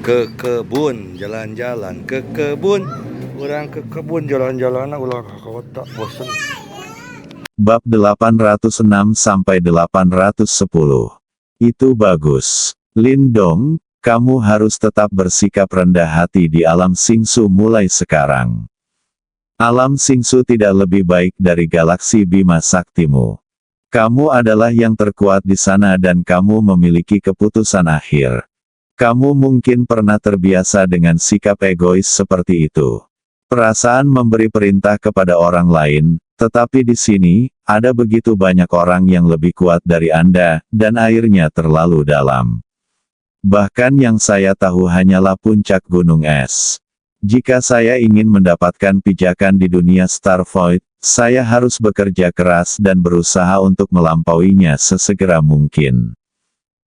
Ke kebun, jalan-jalan ke kebun. Orang ke kebun jalan-jalan ulah ke kota bosen. Bab 806-810. Itu bagus. Lindong, kamu harus tetap bersikap rendah hati di alam Singsu mulai sekarang. Alam Singsu tidak lebih baik dari galaksi Bima Saktimu. Kamu adalah yang terkuat di sana dan kamu memiliki keputusan akhir. Kamu mungkin pernah terbiasa dengan sikap egois seperti itu. Perasaan memberi perintah kepada orang lain, tetapi di sini, ada begitu banyak orang yang lebih kuat dari Anda, dan airnya terlalu dalam. Bahkan yang saya tahu hanyalah puncak gunung es. Jika saya ingin mendapatkan pijakan di dunia Star Void, saya harus bekerja keras dan berusaha untuk melampauinya sesegera mungkin.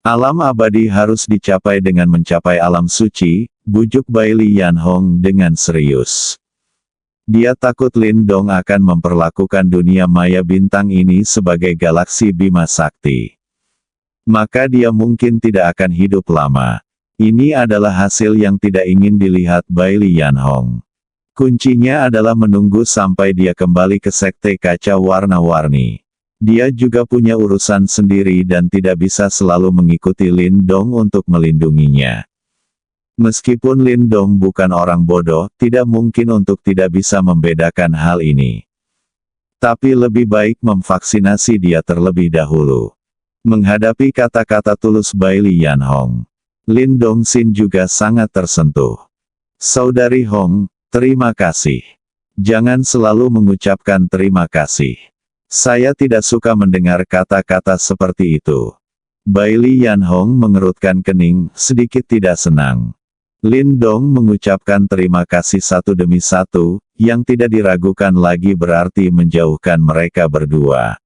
Alam abadi harus dicapai dengan mencapai alam suci, bujuk Bailey Yanhong dengan serius. Dia takut Lindong akan memperlakukan dunia maya bintang ini sebagai galaksi Bima Sakti. Maka dia mungkin tidak akan hidup lama. Ini adalah hasil yang tidak ingin dilihat Bailey Yanhong. Kuncinya adalah menunggu sampai dia kembali ke sekte kaca warna-warni. Dia juga punya urusan sendiri dan tidak bisa selalu mengikuti Lindong untuk melindunginya. Meskipun Lindong bukan orang bodoh, tidak mungkin untuk tidak bisa membedakan hal ini. Tapi lebih baik memvaksinasi dia terlebih dahulu. Menghadapi kata-kata tulus Bailey Yanhong, Lindong Xin juga sangat tersentuh. Saudari Hong, terima kasih. Jangan selalu mengucapkan terima kasih. Saya tidak suka mendengar kata-kata seperti itu. Bailey Yanhong mengerutkan kening, sedikit tidak senang. Lindong mengucapkan terima kasih satu demi satu, yang tidak diragukan lagi berarti menjauhkan mereka berdua.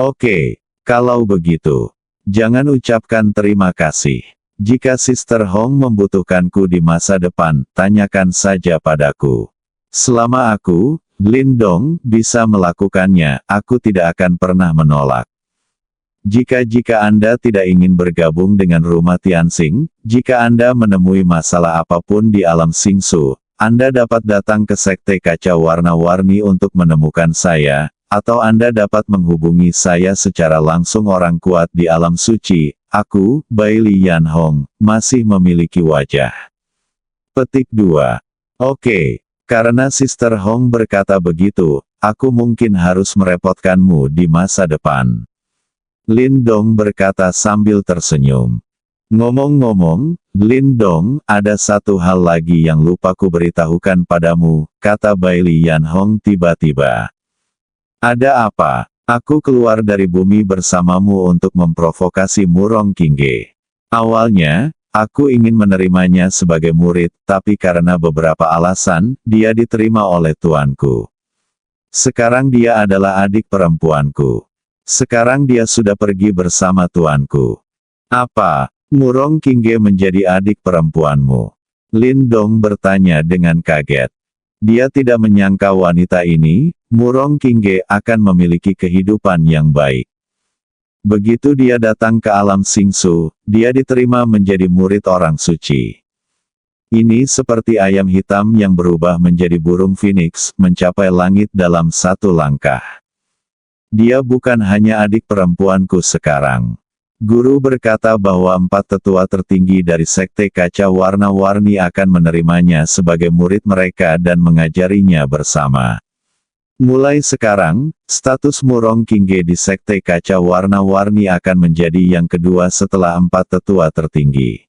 Oke, kalau begitu, jangan ucapkan terima kasih. Jika Sister Hong membutuhkanku di masa depan, tanyakan saja padaku. Selama aku, Lindong, bisa melakukannya, aku tidak akan pernah menolak. Jika Anda tidak ingin bergabung dengan rumah Tianxing, jika Anda menemui masalah apapun di alam Singsu, Anda dapat datang ke sekte kaca warna-warni untuk menemukan saya, atau Anda dapat menghubungi saya secara langsung. Orang kuat di alam suci, aku, Bailey Yanhong, masih memiliki wajah. Petik 2. Oke, karena Sister Hong berkata begitu, aku mungkin harus merepotkanmu di masa depan. Lindong berkata sambil tersenyum. Ngomong-ngomong, Lindong, ada satu hal lagi yang lupa ku beritahukan padamu, kata Bailey Yanhong tiba-tiba. Ada apa? Aku keluar dari bumi bersamamu untuk memprovokasi Murong Qingge. Awalnya, aku ingin menerimanya sebagai murid, tapi karena beberapa alasan, dia diterima oleh tuanku. Sekarang dia adalah adik perempuanku. Sekarang dia sudah pergi bersama tuanku. Apa, Murong Qingge menjadi adik perempuanmu? Lindong bertanya dengan kaget. Dia tidak menyangka wanita ini, Murong Qingge, akan memiliki kehidupan yang baik. Begitu dia datang ke alam Singsu, dia diterima menjadi murid orang suci. Ini seperti ayam hitam yang berubah menjadi burung phoenix, mencapai langit dalam satu langkah. Dia bukan hanya adik perempuanku sekarang. Guru berkata bahwa 4 tetua tertinggi dari sekte kaca warna-warni akan menerimanya sebagai murid mereka dan mengajarinya bersama. Mulai sekarang, status Murong Qingge di sekte kaca warna-warni akan menjadi yang kedua setelah 4 tetua tertinggi.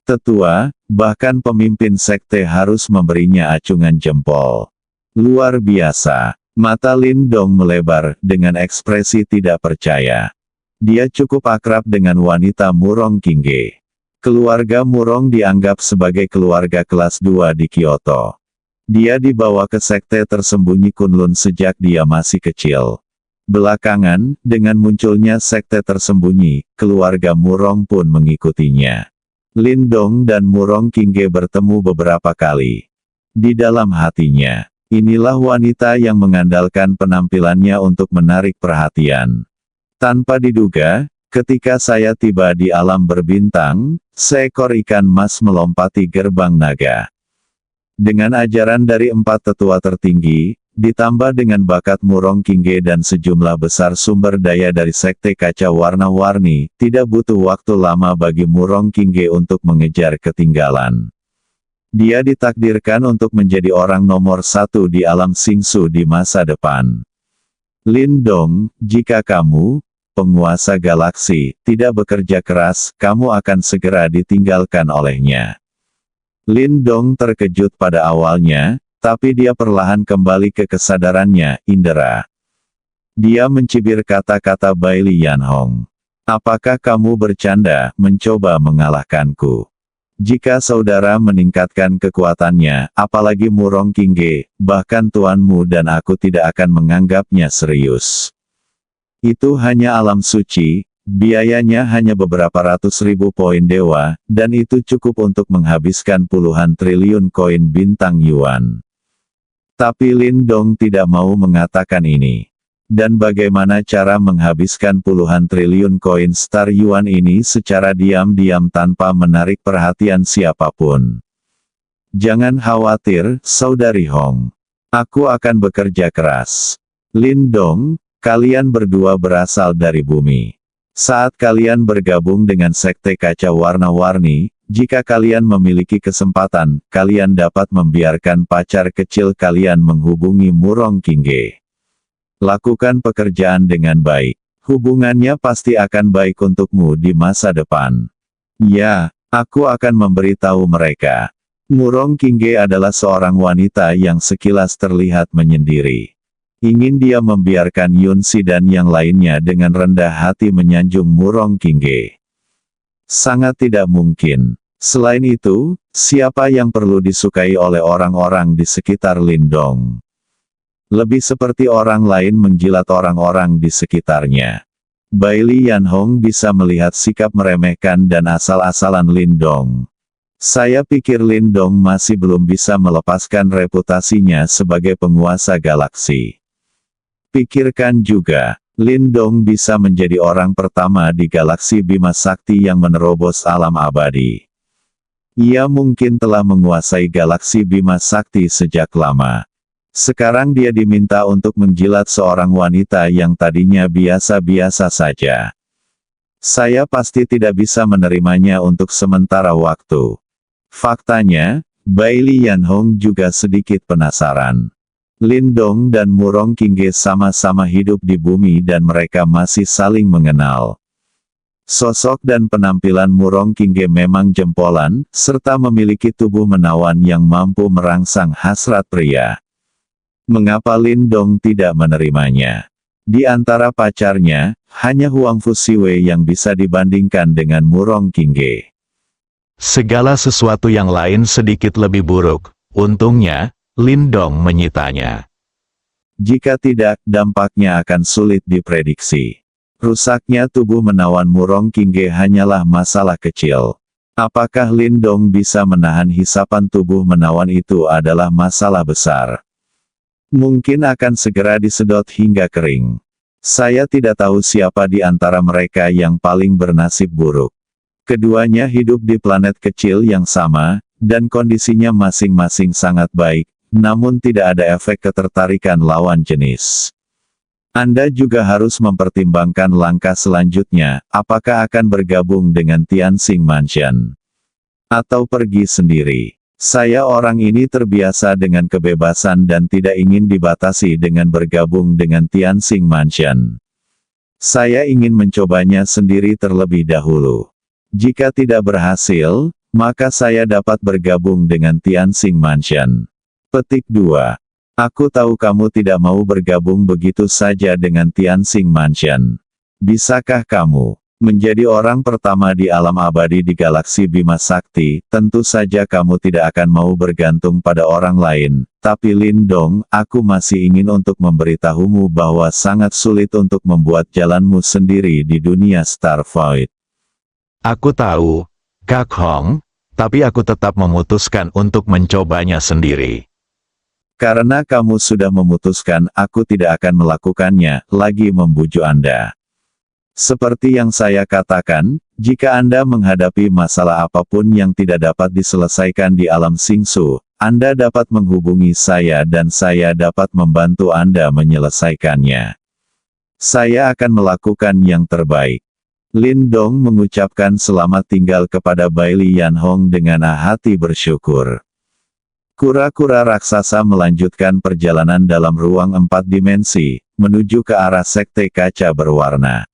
Tetua, bahkan pemimpin sekte harus memberinya acungan jempol. Luar biasa. Mata Lindong melebar, dengan ekspresi tidak percaya. Dia cukup akrab dengan wanita Murong Qingge. Keluarga Murong dianggap sebagai keluarga kelas 2 di Kyoto. Dia dibawa ke sekte tersembunyi Kunlun sejak dia masih kecil. Belakangan, dengan munculnya sekte tersembunyi, keluarga Murong pun mengikutinya. Lindong dan Murong Qingge bertemu beberapa kali. Di dalam hatinya, inilah wanita yang mengandalkan penampilannya untuk menarik perhatian. Tanpa diduga, Ketika saya tiba di alam berbintang, seekor ikan mas melompati gerbang naga. Dengan ajaran dari 4 tetua tertinggi, ditambah dengan bakat Murong Kingge dan sejumlah besar sumber daya dari Sekte Kaca Warna-Warni, tidak butuh waktu lama bagi Murong Kingge untuk mengejar ketinggalan. Dia ditakdirkan untuk menjadi orang nomor 1 di alam Singsu di masa depan. Lindong, jika kamu, penguasa galaksi, tidak bekerja keras, kamu akan segera ditinggalkan olehnya. Lindong terkejut pada awalnya, tapi dia perlahan kembali ke kesadarannya, Indra. Dia mencibir kata-kata Baili Yanhong. Apakah kamu bercanda, mencoba mengalahkanku? Jika saudara meningkatkan kekuatannya, apalagi Murong Kingge, bahkan tuanmu dan aku tidak akan menganggapnya serius. Itu hanya alam suci, biayanya hanya beberapa ratus ribu poin dewa, dan itu cukup untuk menghabiskan puluhan triliun koin bintang yuan. Tapi Lindong tidak mau mengatakan ini. Dan bagaimana cara menghabiskan puluhan triliun koin Star Yuan ini secara diam-diam tanpa menarik perhatian siapapun? Jangan khawatir, Saudari Hong. Aku akan bekerja keras. Lindong, kalian berdua berasal dari bumi. Saat kalian bergabung dengan Sekte Kaca Warna-Warni, jika kalian memiliki kesempatan, kalian dapat membiarkan pacar kecil kalian menghubungi Murong Kingge. Lakukan pekerjaan dengan baik. Hubungannya pasti akan baik untukmu di masa depan. Ya, aku akan memberitahu mereka. Murong Kingge adalah seorang wanita yang sekilas terlihat menyendiri. Ingin dia membiarkan Yunsi dan yang lainnya dengan rendah hati menyanjung Murong Kingge. Sangat tidak mungkin. Selain itu, siapa yang perlu disukai oleh orang-orang di sekitar Lindong? Lebih seperti orang lain menjilat orang-orang di sekitarnya. Baili Yanhong bisa melihat sikap meremehkan dan asal-asalan Lindong. Saya pikir Lindong masih belum bisa melepaskan reputasinya sebagai penguasa galaksi. Pikirkan juga, Lindong bisa menjadi orang pertama di galaksi Bima Sakti yang menerobos alam abadi. Ia mungkin telah menguasai galaksi Bima Sakti sejak lama. Sekarang dia diminta untuk menjilat seorang wanita yang tadinya biasa-biasa saja. Saya pasti tidak bisa menerimanya untuk sementara waktu. Faktanya, Baili Yanhong juga sedikit penasaran. Lindong dan Murong Kingge sama-sama hidup di bumi dan mereka masih saling mengenal. Sosok dan penampilan Murong Kingge memang jempolan, serta memiliki tubuh menawan yang mampu merangsang hasrat pria. Mengapa Lindong tidak menerimanya? Di antara pacarnya, hanya Huang Fusiwei yang bisa dibandingkan dengan Murong Kingge. Segala sesuatu yang lain sedikit lebih buruk. Untungnya, Lindong menyitanya. Jika tidak, dampaknya akan sulit diprediksi. Rusaknya tubuh menawan Murong Kingge hanyalah masalah kecil. Apakah Lindong bisa menahan hisapan tubuh menawan itu adalah masalah besar. Mungkin akan segera disedot hingga kering. Saya tidak tahu siapa di antara mereka yang paling bernasib buruk. Keduanya hidup di planet kecil yang sama, dan kondisinya masing-masing sangat baik, namun tidak ada efek ketertarikan lawan jenis. Anda juga harus mempertimbangkan langkah selanjutnya, apakah akan bergabung dengan Tianxing Mansion atau pergi sendiri. Saya orang ini terbiasa dengan kebebasan dan tidak ingin dibatasi dengan bergabung dengan Tianxing Mansion. Saya ingin mencobanya sendiri terlebih dahulu. Jika tidak berhasil, maka saya dapat bergabung dengan Tianxing Mansion. Petik 2. Aku tahu kamu tidak mau bergabung begitu saja dengan Tianxing Mansion. Bisakah kamu menjadi orang pertama di alam abadi di galaksi Bima Sakti? Tentu saja kamu tidak akan mau bergantung pada orang lain, tapi Lindong, aku masih ingin untuk memberitahumu bahwa sangat sulit untuk membuat jalanmu sendiri di dunia Star Void. Aku tahu, Kak Hong, tapi aku tetap memutuskan untuk mencobanya sendiri. Karena kamu sudah memutuskan, aku tidak akan melakukannya, lagi membujuk Anda. Seperti yang saya katakan, jika Anda menghadapi masalah apapun yang tidak dapat diselesaikan di alam Singsu, Anda dapat menghubungi saya dan saya dapat membantu Anda menyelesaikannya. Saya akan melakukan yang terbaik. Lin Dong mengucapkan selamat tinggal kepada Bailey Yan Hong dengan hati bersyukur. Kura-kura raksasa melanjutkan perjalanan dalam ruang 4 dimensi, menuju ke arah sekte kaca berwarna.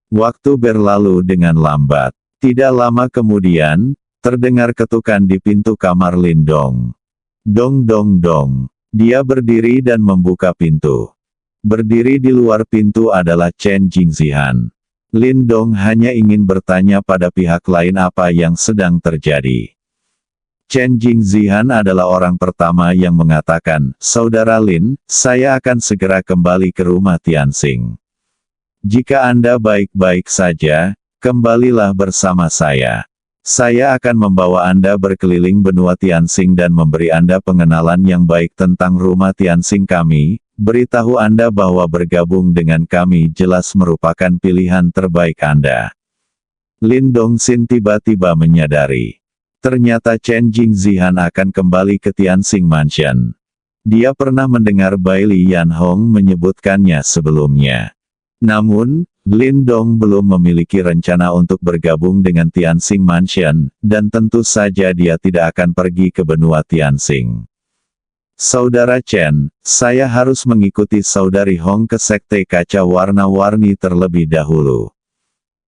Waktu berlalu dengan lambat. Tidak lama kemudian, terdengar ketukan di pintu kamar Lin Dong. Dong dong dong. Dia berdiri dan membuka pintu. Berdiri di luar pintu adalah Chen Jingzihan. Lin Dong hanya ingin bertanya pada pihak lain apa yang sedang terjadi. Chen Jingzihan adalah orang pertama yang mengatakan, "Saudara Lin, saya akan segera kembali ke rumah Tianxing. Jika Anda baik-baik saja, kembalilah bersama saya. Saya akan membawa Anda berkeliling benua Tianxing dan memberi Anda pengenalan yang baik tentang rumah Tianxing kami, beritahu Anda bahwa bergabung dengan kami jelas merupakan pilihan terbaik Anda." Lin Dongxin tiba-tiba menyadari. Ternyata Chen Jingzihan akan kembali ke Tianxing Mansion. Dia pernah mendengar Bailey Yan Hong menyebutkannya sebelumnya. Namun, Lin Dong belum memiliki rencana untuk bergabung dengan Tianxing Mansion, dan tentu saja dia tidak akan pergi ke benua Tianxing. "Saudara Chen, saya harus mengikuti Saudari Hong ke sekte kaca warna-warni terlebih dahulu.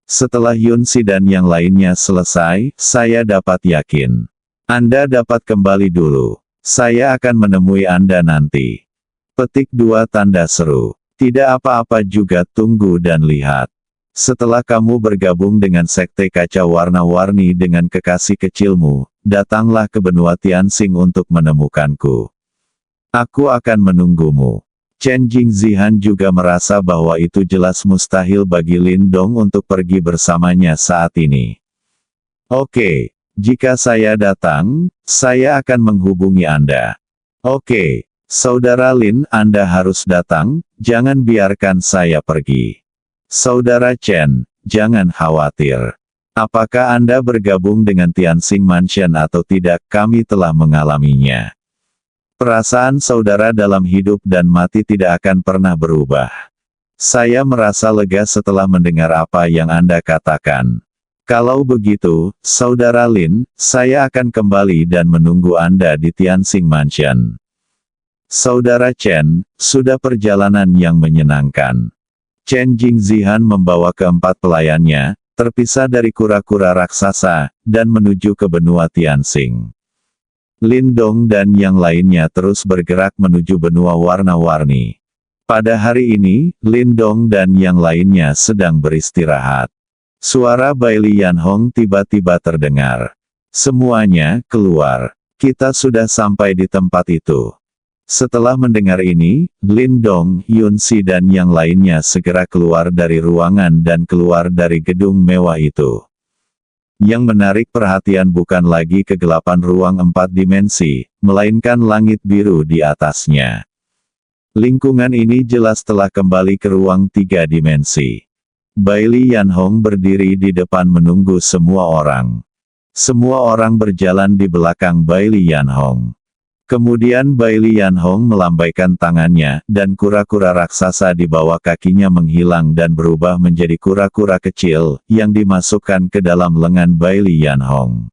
Setelah Yun Si dan yang lainnya selesai, saya dapat yakin. Anda dapat kembali dulu. Saya akan menemui Anda nanti." Petik 2 tanda seru. Tidak apa-apa juga, tunggu dan lihat. Setelah kamu bergabung dengan sekte kaca warna-warni dengan kekasih kecilmu, datanglah ke benua Tianxing untuk menemukanku. Aku akan menunggumu. Chen Jingzihan juga merasa bahwa itu jelas mustahil bagi Lin Dong untuk pergi bersamanya saat ini. "Oke, jika saya datang, saya akan menghubungi Anda." "Oke. Saudara Lin, Anda harus datang, jangan biarkan saya pergi." "Saudara Chen, jangan khawatir. Apakah Anda bergabung dengan Tianxing Mansion atau tidak, kami telah mengalaminya. Perasaan saudara dalam hidup dan mati tidak akan pernah berubah. Saya merasa lega setelah mendengar apa yang Anda katakan. Kalau begitu, Saudara Lin, saya akan kembali dan menunggu Anda di Tianxing Mansion." "Saudara Chen, sudah perjalanan yang menyenangkan." Chen Jingzihan membawa keempat pelayannya, terpisah dari kura-kura raksasa, dan menuju ke benua Tianxing. Lin Dong dan yang lainnya terus bergerak menuju benua warna-warni. Pada hari ini, Lin Dong dan yang lainnya sedang beristirahat. Suara Bailey Yan Hong tiba-tiba terdengar. "Semuanya, keluar. Kita sudah sampai di tempat itu." Setelah mendengar ini, Lin Dong, Yun Si dan yang lainnya segera keluar dari ruangan dan keluar dari gedung mewah itu. Yang menarik perhatian bukan lagi kegelapan ruang 4 dimensi, melainkan langit biru di atasnya. Lingkungan ini jelas telah kembali ke ruang 3 dimensi. Bailey Yan Hong berdiri di depan menunggu semua orang. Semua orang berjalan di belakang Bailey Yan Hong. Kemudian Bailey Yan Hong melambaikan tangannya, dan kura-kura raksasa di bawah kakinya menghilang dan berubah menjadi kura-kura kecil, yang dimasukkan ke dalam lengan Bailey Yan Hong.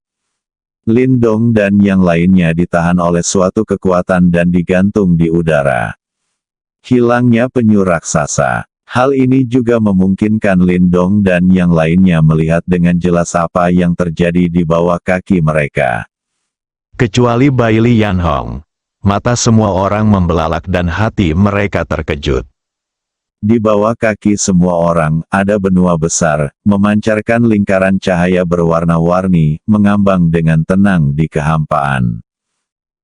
Lin Dong dan yang lainnya ditahan oleh suatu kekuatan dan digantung di udara. Hilangnya penyu raksasa. Hal ini juga memungkinkan Lin Dong dan yang lainnya melihat dengan jelas apa yang terjadi di bawah kaki mereka. Kecuali Bailey Yan Hong. Mata semua orang membelalak dan hati mereka terkejut. Di bawah kaki semua orang, ada benua besar, memancarkan lingkaran cahaya berwarna-warni, mengambang dengan tenang di kehampaan.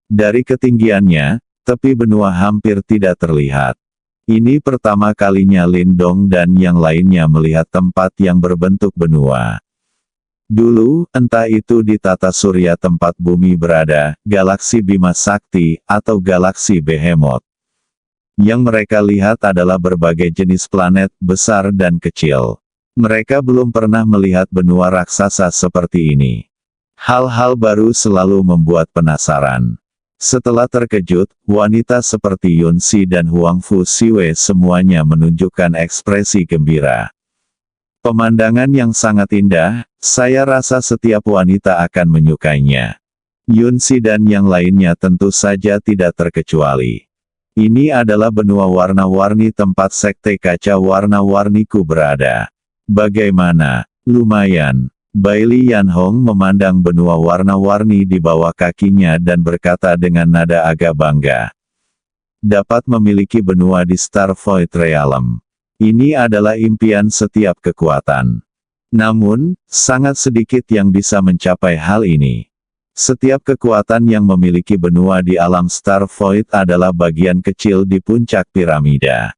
Dari ketinggiannya, tepi benua hampir tidak terlihat. Ini pertama kalinya Lin Dong dan yang lainnya melihat tempat yang berbentuk benua. Dulu, entah itu di tata surya tempat bumi berada, galaksi Bima Sakti, atau galaksi Behemoth. Yang mereka lihat adalah berbagai jenis planet, besar dan kecil. Mereka belum pernah melihat benua raksasa seperti ini. Hal-hal baru selalu membuat penasaran. Setelah terkejut, wanita seperti Yun Si dan Huang Fu Siwei semuanya menunjukkan ekspresi gembira. Pemandangan yang sangat indah, saya rasa setiap wanita akan menyukainya. Yun Si dan yang lainnya tentu saja tidak terkecuali. Ini adalah benua warna-warni tempat sekte kaca warna-warniku berada. Bagaimana? Lumayan. Baili Yanhong memandang benua warna-warni di bawah kakinya dan berkata dengan nada agak bangga. Dapat memiliki benua di Star Void Realm. Ini adalah impian setiap kekuatan. Namun, sangat sedikit yang bisa mencapai hal ini. Setiap kekuatan yang memiliki benua di alam Star Void adalah bagian kecil di puncak piramida.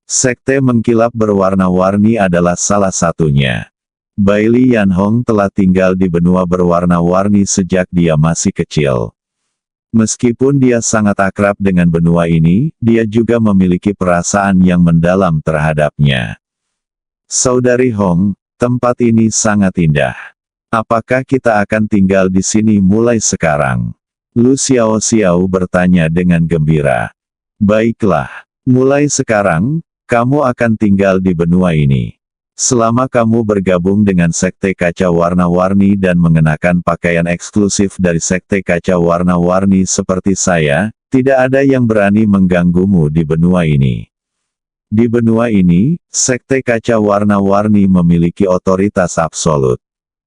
Sekte mengkilap berwarna-warni adalah salah satunya. Baili Yanhong telah tinggal di benua berwarna-warni sejak dia masih kecil. Meskipun dia sangat akrab dengan benua ini, dia juga memiliki perasaan yang mendalam terhadapnya. Saudari Hong, tempat ini sangat indah. Apakah kita akan tinggal di sini mulai sekarang? Lu Xiao Xiao bertanya dengan gembira. Baiklah, mulai sekarang, kamu akan tinggal di benua ini. Selama kamu bergabung dengan Sekte Kaca Warna-Warni dan mengenakan pakaian eksklusif dari Sekte Kaca Warna-Warni seperti saya, tidak ada yang berani mengganggumu di benua ini. Di benua ini, Sekte Kaca Warna-Warni memiliki otoritas absolut.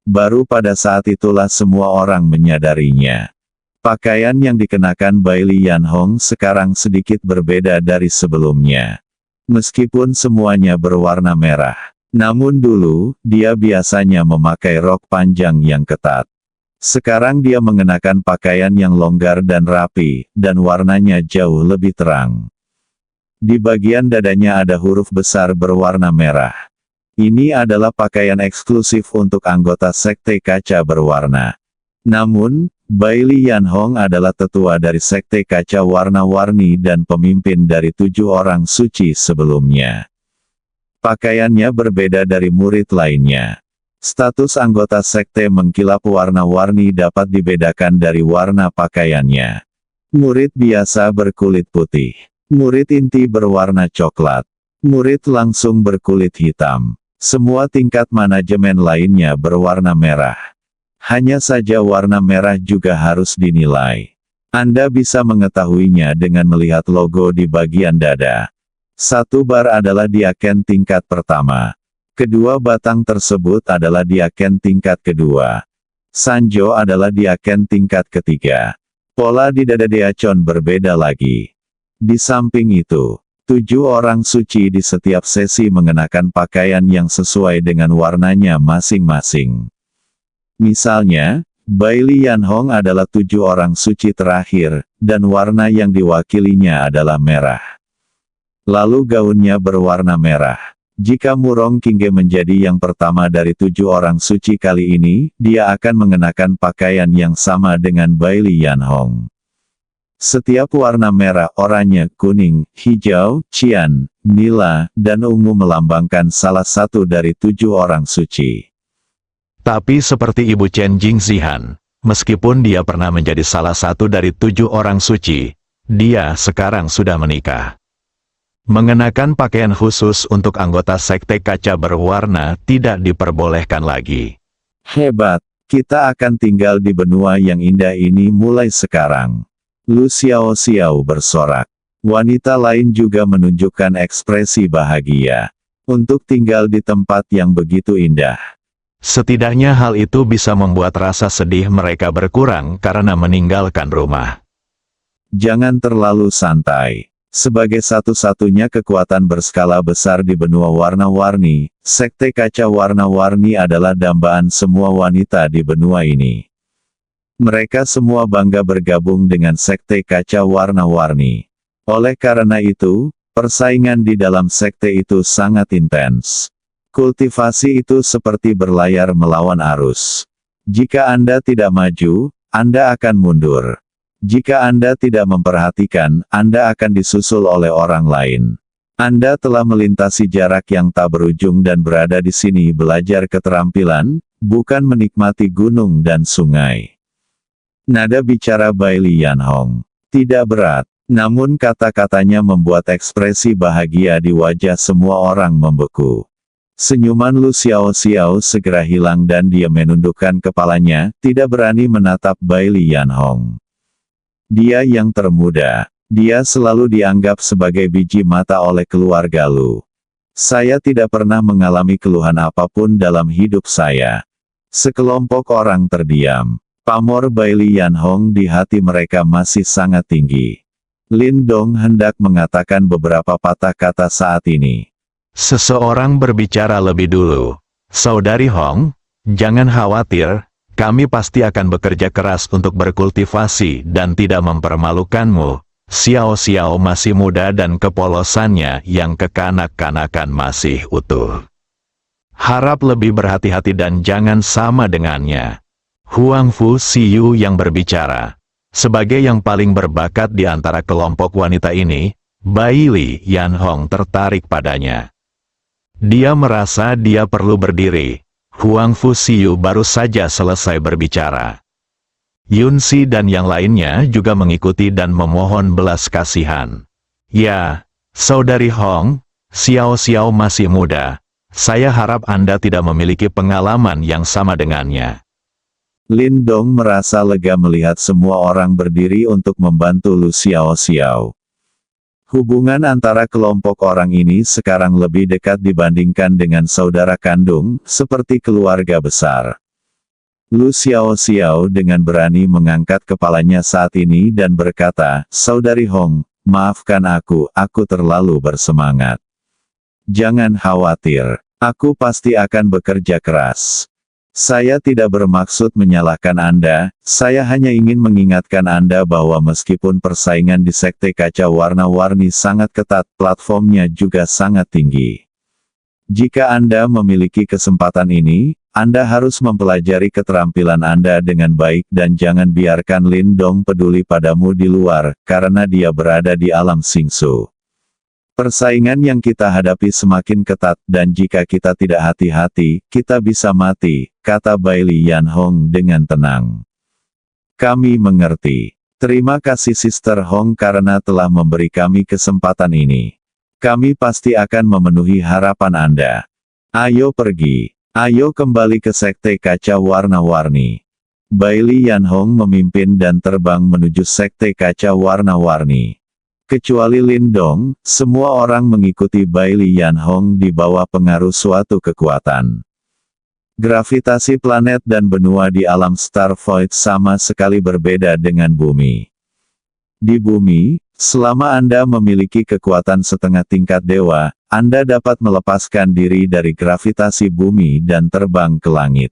Baru pada saat itulah semua orang menyadarinya. Pakaian yang dikenakan Baili Yanhong sekarang sedikit berbeda dari sebelumnya. Meskipun semuanya berwarna merah. Namun dulu, dia biasanya memakai rok panjang yang ketat. Sekarang dia mengenakan pakaian yang longgar dan rapi, dan warnanya jauh lebih terang. Di bagian dadanya ada huruf besar berwarna merah. Ini adalah pakaian eksklusif untuk anggota Sekte Kaca Berwarna. Namun, Baili Yanhong adalah tetua dari Sekte Kaca Warna-Warni dan pemimpin dari 7 orang suci sebelumnya. Pakaiannya berbeda dari murid lainnya. Status anggota sekte mengkilap warna-warni dapat dibedakan dari warna pakaiannya. Murid biasa berkulit putih. Murid inti berwarna coklat. Murid langsung berkulit hitam. Semua tingkat manajemen lainnya berwarna merah. Hanya saja warna merah juga harus dinilai. Anda bisa mengetahuinya dengan melihat logo di bagian dada. 1 bar adalah diaken tingkat pertama. Kedua batang tersebut adalah diaken tingkat kedua. Sanjo adalah diaken tingkat ketiga. Pola di dada Deacon berbeda lagi. Di samping itu, 7 orang suci di setiap sesi mengenakan pakaian yang sesuai dengan warnanya masing-masing. Misalnya, Baili Yanhong adalah 7 orang suci terakhir, dan warna yang diwakilinya adalah merah. Lalu gaunnya berwarna merah. Jika Murong Qingge menjadi yang pertama dari 7 orang suci kali ini, dia akan mengenakan pakaian yang sama dengan Baili Yanhong. Setiap warna merah, oranye, kuning, hijau, cian, nila, dan ungu melambangkan salah satu dari 7 orang suci. Tapi seperti Ibu Chen Jingxihan, meskipun dia pernah menjadi salah satu dari 7 orang suci, dia sekarang sudah menikah. Mengenakan pakaian khusus untuk anggota Sekte Kaca Berwarna tidak diperbolehkan lagi. Hebat, kita akan tinggal di benua yang indah ini mulai sekarang. Lu Xiao Xiao bersorak. Wanita lain juga menunjukkan ekspresi bahagia. Untuk tinggal di tempat yang begitu indah. Setidaknya hal itu bisa membuat rasa sedih mereka berkurang karena meninggalkan rumah. Jangan terlalu santai. Sebagai satu-satunya kekuatan berskala besar di benua warna-warni, Sekte Kaca Warna-Warni adalah dambaan semua wanita di benua ini. Mereka semua bangga bergabung dengan Sekte Kaca Warna-Warni. Oleh karena itu, persaingan di dalam sekte itu sangat intens. Kultivasi itu seperti berlayar melawan arus. Jika Anda tidak maju, Anda akan mundur. Jika Anda tidak memperhatikan, Anda akan disusul oleh orang lain. Anda telah melintasi jarak yang tak berujung dan berada di sini belajar keterampilan, bukan menikmati gunung dan sungai. Nada bicara Bai Lianhong tidak berat, namun kata-katanya membuat ekspresi bahagia di wajah semua orang membeku. Senyuman Lu Xiaoxiao segera hilang dan dia menundukkan kepalanya, tidak berani menatap Bai Lianhong. Dia yang termuda. Dia selalu dianggap sebagai biji mata oleh keluarga Lu. Saya tidak pernah mengalami keluhan apapun dalam hidup saya. Sekelompok orang terdiam. Pamor Bai Lianhong di hati mereka masih sangat tinggi. Lin Dong hendak mengatakan beberapa patah kata saat ini. Seseorang berbicara lebih dulu. Saudari Hong, jangan khawatir, kami pasti akan bekerja keras untuk berkultivasi dan tidak mempermalukanmu. Xiao Xiao masih muda dan kepolosannya yang kekanak-kanakan masih utuh. Harap lebih berhati-hati dan jangan sama dengannya. Huang Fu Siyu yang berbicara. Sebagai yang paling berbakat di antara kelompok wanita ini, Bai Lianhong tertarik padanya. Dia merasa dia perlu berdiri. Huang Fu Siyu baru saja selesai berbicara. Yun Si dan yang lainnya juga mengikuti dan memohon belas kasihan. Ya, Saudari Hong, Xiao Xiao masih muda. Saya harap Anda tidak memiliki pengalaman yang sama dengannya. Lin Dong merasa lega melihat semua orang berdiri untuk membantu Lu Xiaoxiao. Hubungan antara kelompok orang ini sekarang lebih dekat dibandingkan dengan saudara kandung, seperti keluarga besar. Lu Xiaoxiao dengan berani mengangkat kepalanya saat ini dan berkata, Saudari Hong, maafkan aku terlalu bersemangat. Jangan khawatir, aku pasti akan bekerja keras. Saya tidak bermaksud menyalahkan Anda, saya hanya ingin mengingatkan Anda bahwa meskipun persaingan di sekte kaca warna-warni sangat ketat, platformnya juga sangat tinggi. Jika Anda memiliki kesempatan ini, Anda harus mempelajari keterampilan Anda dengan baik dan jangan biarkan Lin Dong peduli padamu di luar, karena dia berada di alam Xingsu. Persaingan yang kita hadapi semakin ketat dan jika kita tidak hati-hati, kita bisa mati, kata Bai Lianhong dengan tenang. Kami mengerti. Terima kasih Sister Hong karena telah memberi kami kesempatan ini. Kami pasti akan memenuhi harapan Anda. Ayo pergi. Ayo kembali ke sekte kaca warna-warni. Bai Lianhong memimpin dan terbang menuju sekte kaca warna-warni. Kecuali Lin Dong, semua orang mengikuti Bai Lianhong di bawah pengaruh suatu kekuatan. Gravitasi planet dan benua di alam Star Void sama sekali berbeda dengan bumi. Di bumi, selama Anda memiliki kekuatan setengah tingkat dewa, Anda dapat melepaskan diri dari gravitasi bumi dan terbang ke langit.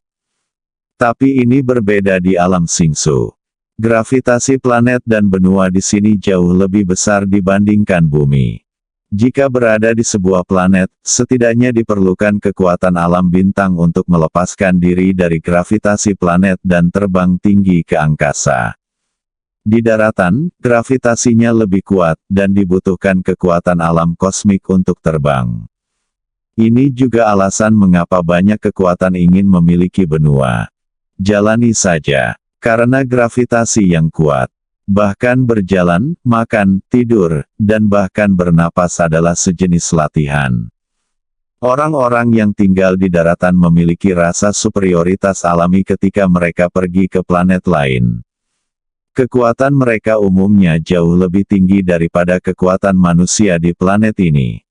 Tapi ini berbeda di alam Xingsu. Gravitasi planet dan benua di sini jauh lebih besar dibandingkan bumi. Jika berada di sebuah planet, setidaknya diperlukan kekuatan alam bintang untuk melepaskan diri dari gravitasi planet dan terbang tinggi ke angkasa. Di daratan, gravitasinya lebih kuat, dan dibutuhkan kekuatan alam kosmik untuk terbang. Ini juga alasan mengapa banyak kekuatan ingin memiliki benua. Jalani saja. Karena gravitasi yang kuat. Bahkan berjalan, makan, tidur, dan bahkan bernapas adalah sejenis latihan. Orang-orang yang tinggal di daratan memiliki rasa superioritas alami ketika mereka pergi ke planet lain. Kekuatan mereka umumnya jauh lebih tinggi daripada kekuatan manusia di planet ini.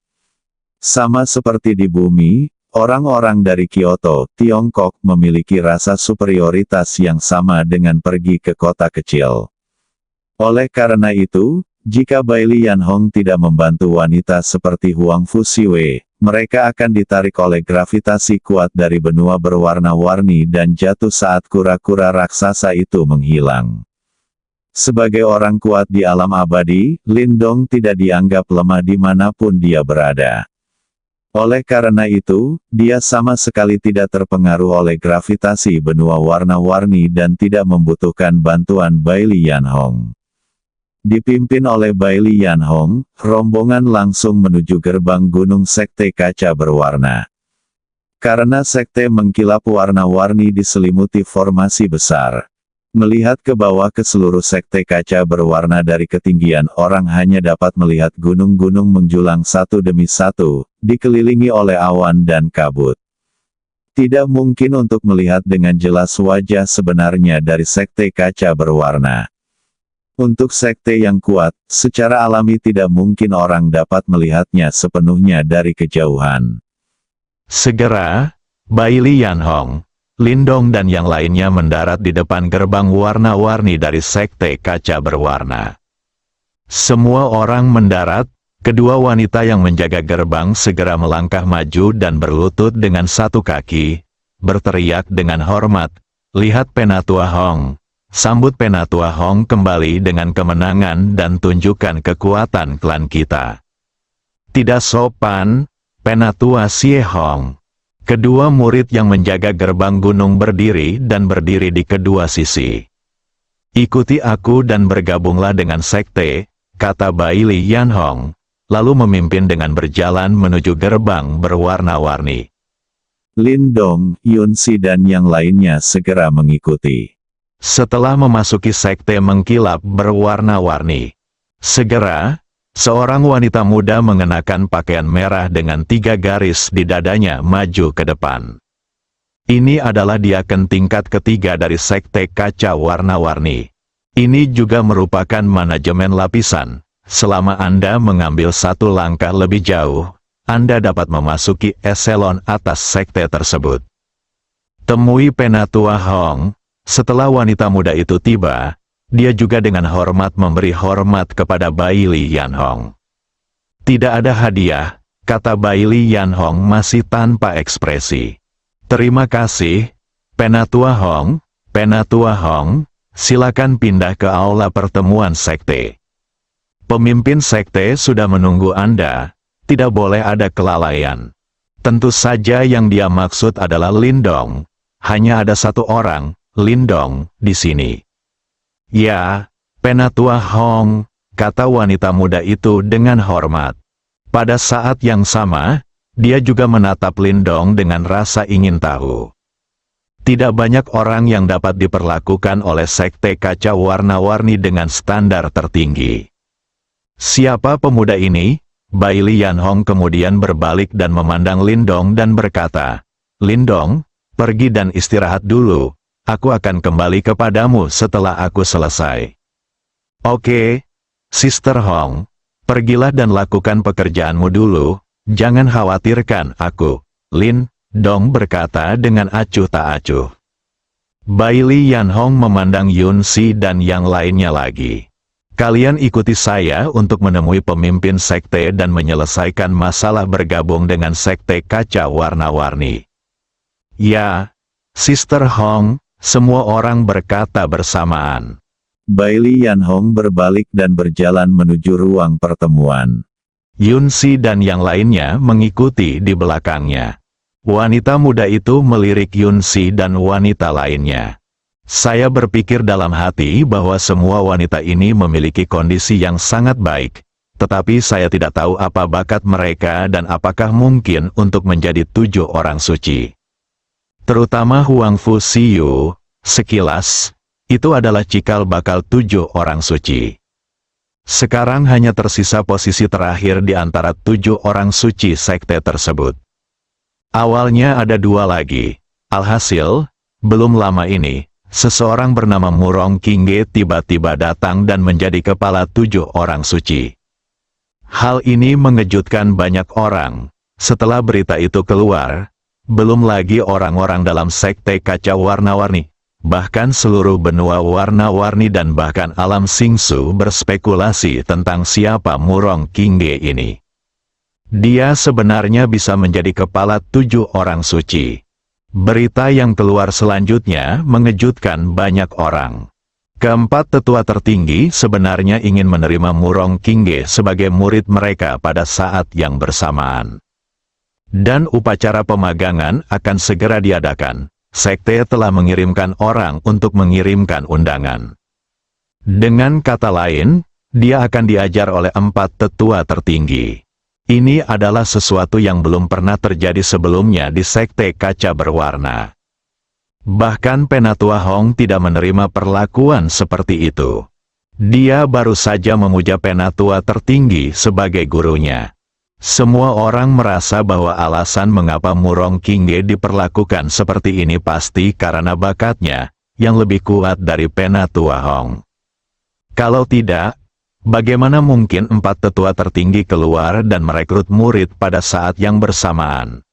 Sama seperti di bumi, orang-orang dari Kyoto, Tiongkok memiliki rasa superioritas yang sama dengan pergi ke kota kecil. Oleh karena itu, jika Bai Lianhong tidak membantu wanita seperti Huang Fu Siwei, mereka akan ditarik oleh gravitasi kuat dari benua berwarna-warni dan jatuh saat kura-kura raksasa itu menghilang. Sebagai orang kuat di alam abadi, Lin Dong tidak dianggap lemah dimanapun dia berada. Oleh karena itu, dia sama sekali tidak terpengaruh oleh gravitasi benua warna-warni dan tidak membutuhkan bantuan Bai Lianhong. Dipimpin oleh Baili Yanhong, rombongan langsung menuju gerbang gunung sekte kaca berwarna. Karena sekte mengkilap warna-warni diselimuti formasi besar. Melihat ke bawah ke seluruh sekte kaca berwarna dari ketinggian orang hanya dapat melihat gunung-gunung menjulang satu demi satu, dikelilingi oleh awan dan kabut. Tidak mungkin untuk melihat dengan jelas wajah sebenarnya dari sekte kaca berwarna. Untuk sekte yang kuat, secara alami tidak mungkin orang dapat melihatnya sepenuhnya dari kejauhan. Segera, Baili Yanhong, Lindong dan yang lainnya mendarat di depan gerbang warna-warni dari sekte kaca berwarna. Semua orang mendarat, kedua wanita yang menjaga gerbang segera melangkah maju dan berlutut dengan satu kaki, berteriak dengan hormat, "Lihat Penatua Hong! Sambut Penatua Hong kembali dengan kemenangan dan tunjukkan kekuatan klan kita." Tidak sopan, Penatua Sie Hong. Kedua murid yang menjaga gerbang gunung berdiri di kedua sisi. "Ikuti aku dan bergabunglah dengan sekte," kata Baili Yanhong, lalu memimpin dengan berjalan menuju gerbang berwarna-warni. Lindong, Yunsi dan yang lainnya segera mengikuti. Setelah memasuki sekte mengkilap berwarna-warni, segera, seorang wanita muda mengenakan pakaian merah dengan 3 garis di dadanya maju ke depan. Ini adalah diaken tingkat ketiga dari sekte kaca warna-warni. Ini juga merupakan manajemen lapisan. Selama Anda mengambil satu langkah lebih jauh, Anda dapat memasuki eselon atas sekte tersebut. Temui Penatua Hong. Setelah wanita muda itu tiba, dia juga dengan hormat memberi hormat kepada Baili Yanhong. "Tidak ada hadiah," kata Baili Yanhong masih tanpa ekspresi. "Terima kasih, Penatua Hong. Penatua Hong, silakan pindah ke aula pertemuan sekte. Pemimpin sekte sudah menunggu Anda, tidak boleh ada kelalaian." Tentu saja yang dia maksud adalah Lindong. Hanya ada satu orang, Lindong, di sini. "Ya, Penatua Hong," kata wanita muda itu dengan hormat. Pada saat yang sama, dia juga menatap Lindong dengan rasa ingin tahu. Tidak banyak orang yang dapat diperlakukan oleh sekte kaca warna-warni dengan standar tertinggi. "Siapa pemuda ini?" Baili Yanhong kemudian berbalik dan memandang Lindong dan berkata, "Lindong, pergi dan istirahat dulu. Aku akan kembali kepadamu setelah aku selesai." "Oke, Sister Hong, pergilah dan lakukan pekerjaanmu dulu, jangan khawatirkan aku," Lindong berkata dengan acuh tak acuh. Baili Yanhong memandang Yunsi dan yang lainnya lagi. "Kalian ikuti saya untuk menemui pemimpin sekte dan menyelesaikan masalah bergabung dengan sekte kaca warna-warni." "Ya, Sister Hong," semua orang berkata bersamaan. Baili Yanhong berbalik dan berjalan menuju ruang pertemuan. Yunsi dan yang lainnya mengikuti di belakangnya. Wanita muda itu melirik Yunsi dan wanita lainnya. "Saya berpikir dalam hati bahwa semua wanita ini memiliki kondisi yang sangat baik, tetapi saya tidak tahu apa bakat mereka dan apakah mungkin untuk menjadi 7 orang suci. Terutama Huang Fu Siyu, sekilas, itu adalah cikal bakal 7 orang suci. Sekarang hanya tersisa posisi terakhir di antara 7 orang suci sekte tersebut. Awalnya ada 2 lagi. Alhasil, belum lama ini, seseorang bernama Murong Qingge tiba-tiba datang dan menjadi kepala 7 orang suci. Hal ini mengejutkan banyak orang. Setelah berita itu keluar, belum lagi orang-orang dalam sekte kaca warna-warni, bahkan seluruh benua warna-warni dan bahkan alam Singsu berspekulasi tentang siapa Murong Qingge ini. Dia sebenarnya bisa menjadi kepala 7 orang suci. Berita yang keluar selanjutnya mengejutkan banyak orang. Keempat tetua tertinggi sebenarnya ingin menerima Murong Qingge sebagai murid mereka pada saat yang bersamaan. Dan upacara pemagangan akan segera diadakan. Sekte telah mengirimkan orang untuk mengirimkan undangan. Dengan kata lain, dia akan diajar oleh 4 tetua tertinggi. Ini adalah sesuatu yang belum pernah terjadi sebelumnya di Sekte Kaca Berwarna. Bahkan Penatua Hong tidak menerima perlakuan seperti itu. Dia baru saja memuja Penatua tertinggi sebagai gurunya. Semua orang merasa bahwa alasan mengapa Murong Qingge diperlakukan seperti ini pasti karena bakatnya yang lebih kuat dari Penatua Hong. Kalau tidak, bagaimana mungkin 4 tetua tertinggi keluar dan merekrut murid pada saat yang bersamaan?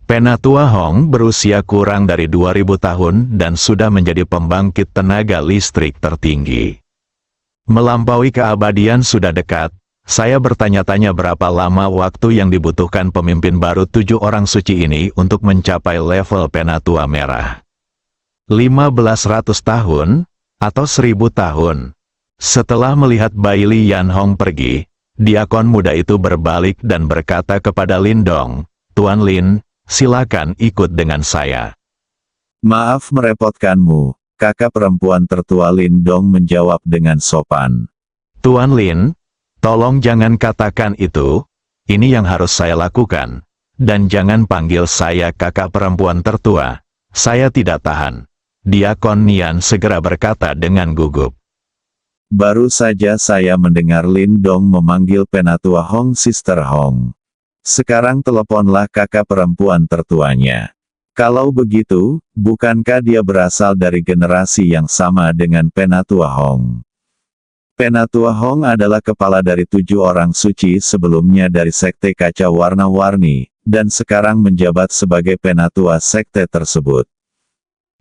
Penatua Hong berusia kurang dari 2000 tahun dan sudah menjadi pembangkit tenaga listrik tertinggi. Melampaui keabadian sudah dekat. Saya bertanya-tanya berapa lama waktu yang dibutuhkan pemimpin baru 7 orang suci ini untuk mencapai level Penatua Merah. 1500 tahun, atau 1000 tahun. Setelah melihat Bai Li Yan Hong pergi, diakon muda itu berbalik dan berkata kepada Lin Dong, "Tuan Lin, silakan ikut dengan saya." Maaf merepotkanmu, kakak perempuan tertua Lin Dong menjawab dengan sopan. "Tuan Lin, tolong jangan katakan itu, ini yang harus saya lakukan. Dan jangan panggil saya kakak perempuan tertua, saya tidak tahan." Diakon Nian segera berkata dengan gugup. Baru saja saya mendengar Lin Dong memanggil Penatua Hong Sister Hong. Sekarang teleponlah kakak perempuan tertuanya. Kalau begitu, bukankah dia berasal dari generasi yang sama dengan Penatua Hong? Penatua Hong adalah kepala dari 7 orang suci sebelumnya dari Sekte Kaca Warna-Warni, dan sekarang menjabat sebagai Penatua Sekte tersebut.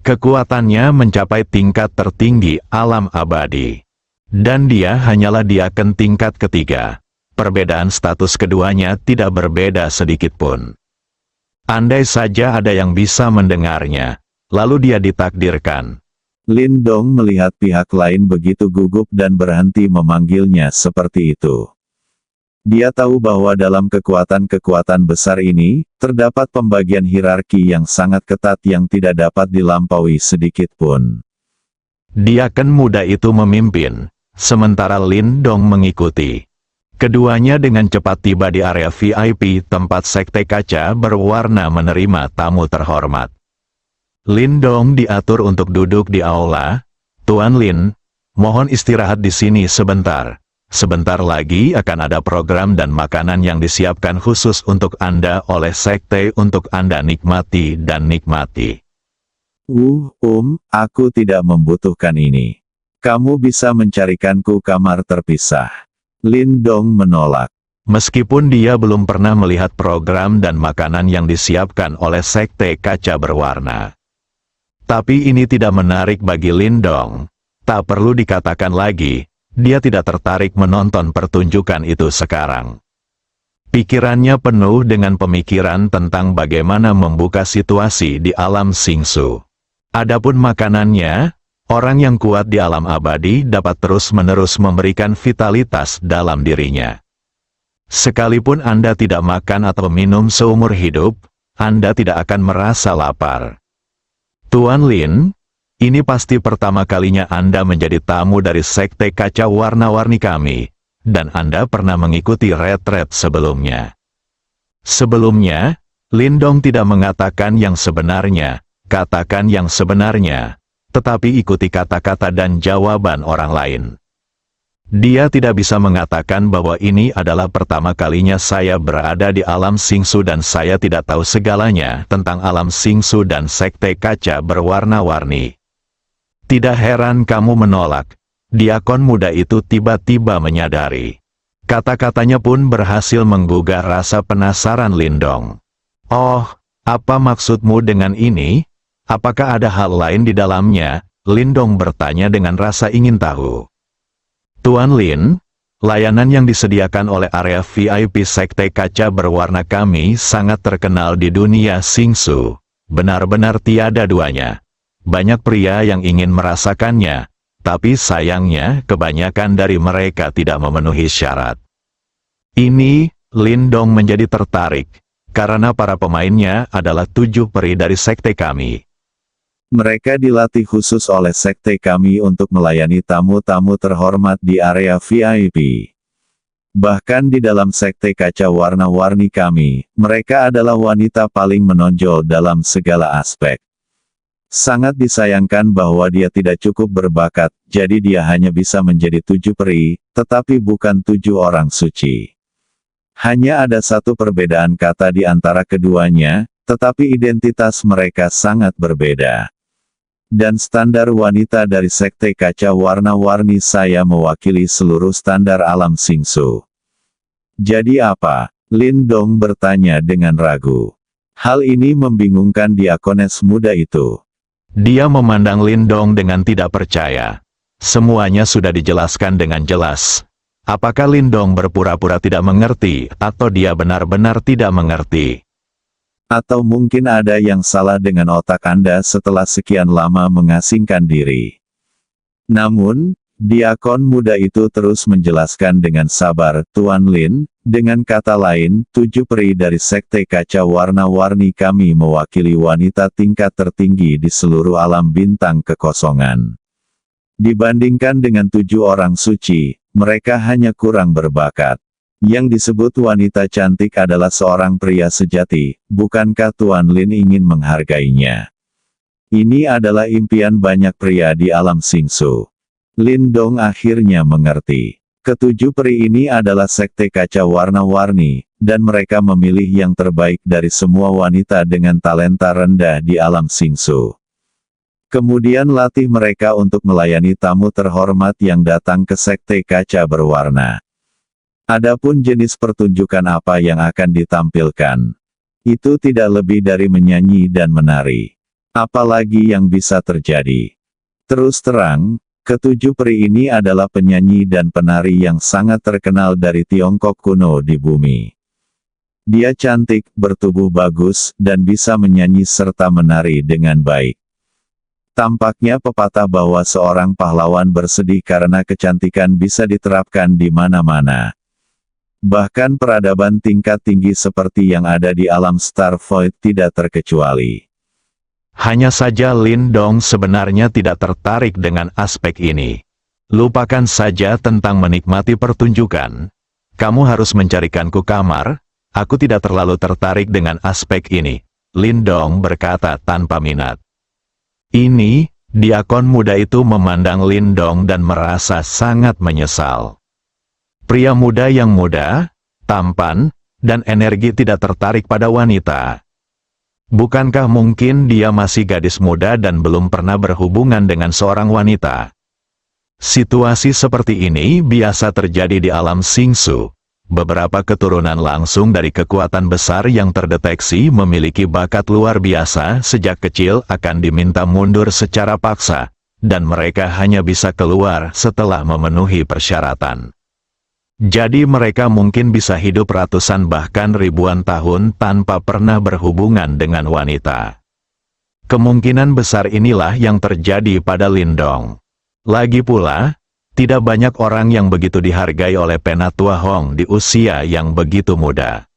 Kekuatannya mencapai tingkat tertinggi alam abadi. Dan dia hanyalah diaken tingkat ketiga. Perbedaan status keduanya tidak berbeda sedikitpun. Andai saja ada yang bisa mendengarnya, lalu dia ditakdirkan. Lin Dong melihat pihak lain begitu gugup dan berhenti memanggilnya seperti itu. Dia tahu bahwa dalam kekuatan-kekuatan besar ini, terdapat pembagian hierarki yang sangat ketat yang tidak dapat dilampaui sedikit pun. Diaken muda itu memimpin, sementara Lin Dong mengikuti. Keduanya dengan cepat tiba di area VIP tempat Sekte Kaca Berwarna menerima tamu terhormat. Lin Dong diatur untuk duduk di aula. "Tuan Lin, mohon istirahat di sini sebentar. Sebentar lagi akan ada program dan makanan yang disiapkan khusus untuk Anda oleh Sekte untuk Anda nikmati dan nikmati." Aku tidak membutuhkan ini. Kamu bisa mencarikanku kamar terpisah. Lin Dong menolak. Meskipun dia belum pernah melihat program dan makanan yang disiapkan oleh Sekte Kaca Berwarna. Tapi ini tidak menarik bagi Lin Dong. Tak perlu dikatakan lagi, dia tidak tertarik menonton pertunjukan itu sekarang. Pikirannya penuh dengan pemikiran tentang bagaimana membuka situasi di alam Singsu. Adapun makanannya, orang yang kuat di alam abadi dapat terus-menerus memberikan vitalitas dalam dirinya. Sekalipun Anda tidak makan atau minum seumur hidup, Anda tidak akan merasa lapar. Tuan Lin, ini pasti pertama kalinya Anda menjadi tamu dari Sekte Kaca Warna-Warni kami, dan Anda pernah mengikuti retret sebelumnya. Sebelumnya, Lin Dong tidak mengatakan yang sebenarnya, katakan yang sebenarnya, tetapi ikuti kata-kata dan jawaban orang lain. Dia tidak bisa mengatakan bahwa ini adalah pertama kalinya saya berada di alam Singsu dan saya tidak tahu segalanya tentang alam Singsu dan Sekte Kaca Berwarna-Warni. Tidak heran kamu menolak. Diakon muda itu tiba-tiba menyadari. Kata-katanya pun berhasil menggugah rasa penasaran Lin Dong. "Oh, apa maksudmu dengan ini? Apakah ada hal lain di dalamnya?" Lin Dong bertanya dengan rasa ingin tahu. "Tuan Lin, layanan yang disediakan oleh area VIP Sekte Kaca Berwarna kami sangat terkenal di dunia Singsu. Benar-benar tiada duanya. Banyak pria yang ingin merasakannya, tapi sayangnya kebanyakan dari mereka tidak memenuhi syarat." Ini, Lin Dong menjadi tertarik, karena para pemainnya adalah 7 peri dari sekte kami. Mereka dilatih khusus oleh sekte kami untuk melayani tamu-tamu terhormat di area VIP. Bahkan di dalam sekte kaca warna-warni kami, mereka adalah wanita paling menonjol dalam segala aspek. Sangat disayangkan bahwa dia tidak cukup berbakat, jadi dia hanya bisa menjadi 7 peri, tetapi bukan 7 orang suci. Hanya ada satu perbedaan kata di antara keduanya, tetapi identitas mereka sangat berbeda. Dan standar wanita dari sekte kaca warna-warni saya mewakili seluruh standar alam Singsu. Jadi apa? Lin Dong bertanya dengan ragu. Hal ini membingungkan diakones muda itu. Dia memandang Lin Dong dengan tidak percaya. Semuanya sudah dijelaskan dengan jelas. Apakah Lin Dong berpura-pura tidak mengerti, atau dia benar-benar tidak mengerti? Atau mungkin ada yang salah dengan otak Anda setelah sekian lama mengasingkan diri. Namun, diakon muda itu terus menjelaskan dengan sabar, Tuan Lin, dengan kata lain, 7 peri dari sekte kaca warna-warni kami mewakili wanita tingkat tertinggi di seluruh alam bintang kekosongan. Dibandingkan dengan 7 orang suci, mereka hanya kurang berbakat. Yang disebut wanita cantik adalah seorang pria sejati, bukankah Tuan Lin ingin menghargainya? Ini adalah impian banyak pria di alam Singsu. Lin Dong akhirnya mengerti. Ketujuh peri ini adalah sekte kaca warna-warni, dan mereka memilih yang terbaik dari semua wanita dengan talenta rendah di alam Singsu. Kemudian latih mereka untuk melayani tamu terhormat yang datang ke sekte kaca berwarna. Adapun jenis pertunjukan apa yang akan ditampilkan, itu tidak lebih dari menyanyi dan menari. Apalagi yang bisa terjadi. Terus terang, ketujuh peri ini adalah penyanyi dan penari yang sangat terkenal dari Tiongkok kuno di bumi. Dia cantik, bertubuh bagus, dan bisa menyanyi serta menari dengan baik. Tampaknya pepatah bahwa seorang pahlawan bersedih karena kecantikan bisa diterapkan di mana-mana. Bahkan peradaban tingkat tinggi seperti yang ada di alam Star Void tidak terkecuali. Hanya saja Lin Dong sebenarnya tidak tertarik dengan aspek ini. Lupakan saja tentang menikmati pertunjukan. Kamu harus mencarikanku kamar, aku tidak terlalu tertarik dengan aspek ini. Lin Dong berkata tanpa minat. Ini, diakon muda itu memandang Lin Dong dan merasa sangat menyesal. Pria muda yang muda, tampan, dan energi tidak tertarik pada wanita. Bukankah mungkin dia masih gadis muda dan belum pernah berhubungan dengan seorang wanita? Situasi seperti ini biasa terjadi di alam Singsu. Beberapa keturunan langsung dari kekuatan besar yang terdeteksi memiliki bakat luar biasa sejak kecil akan diminta mundur secara paksa, dan mereka hanya bisa keluar setelah memenuhi persyaratan. Jadi mereka mungkin bisa hidup ratusan bahkan ribuan tahun tanpa pernah berhubungan dengan wanita. Kemungkinan besar inilah yang terjadi pada Lin Dong. Lagi pula, tidak banyak orang yang begitu dihargai oleh Penatua Hong di usia yang begitu muda.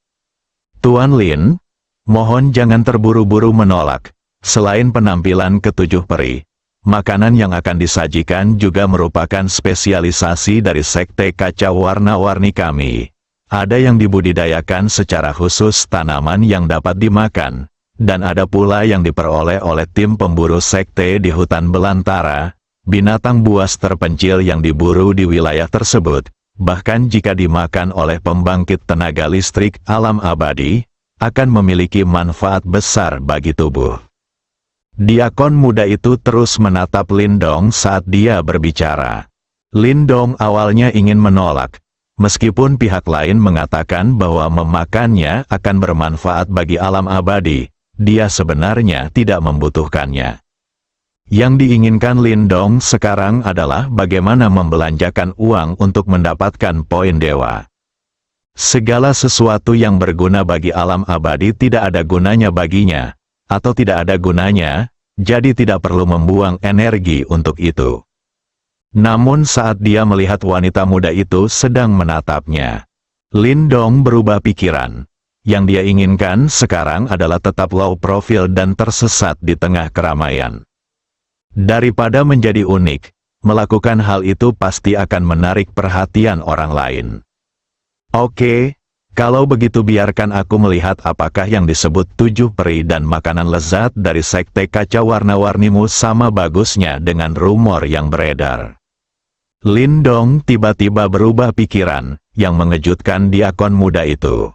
Tuan Lin, mohon jangan terburu-buru menolak. Selain penampilan ketujuh peri, makanan yang akan disajikan juga merupakan spesialisasi dari sekte kaca warna-warni kami. Ada yang dibudidayakan secara khusus tanaman yang dapat dimakan, dan ada pula yang diperoleh oleh tim pemburu sekte di hutan belantara, binatang buas terpencil yang diburu di wilayah tersebut, bahkan jika dimakan oleh pembangkit tenaga listrik alam abadi, akan memiliki manfaat besar bagi tubuh. Diakon muda itu terus menatap Lin Dong saat dia berbicara. Lin Dong awalnya ingin menolak, meskipun pihak lain mengatakan bahwa memakannya akan bermanfaat bagi alam abadi, dia sebenarnya tidak membutuhkannya. Yang diinginkan Lin Dong sekarang adalah bagaimana membelanjakan uang untuk mendapatkan poin dewa. Segala sesuatu yang berguna bagi alam abadi tidak ada gunanya baginya, atau tidak ada gunanya, jadi tidak perlu membuang energi untuk itu. Namun saat dia melihat wanita muda itu sedang menatapnya, Lin Dong berubah pikiran. Yang dia inginkan sekarang adalah tetap low profile dan tersesat di tengah keramaian. Daripada menjadi unik, melakukan hal itu pasti akan menarik perhatian orang lain. Oke, kalau begitu biarkan aku melihat apakah yang disebut 7 peri dan makanan lezat dari sekte kaca warna-warnimu sama bagusnya dengan rumor yang beredar. Lindong tiba-tiba berubah pikiran, yang mengejutkan di akun muda itu.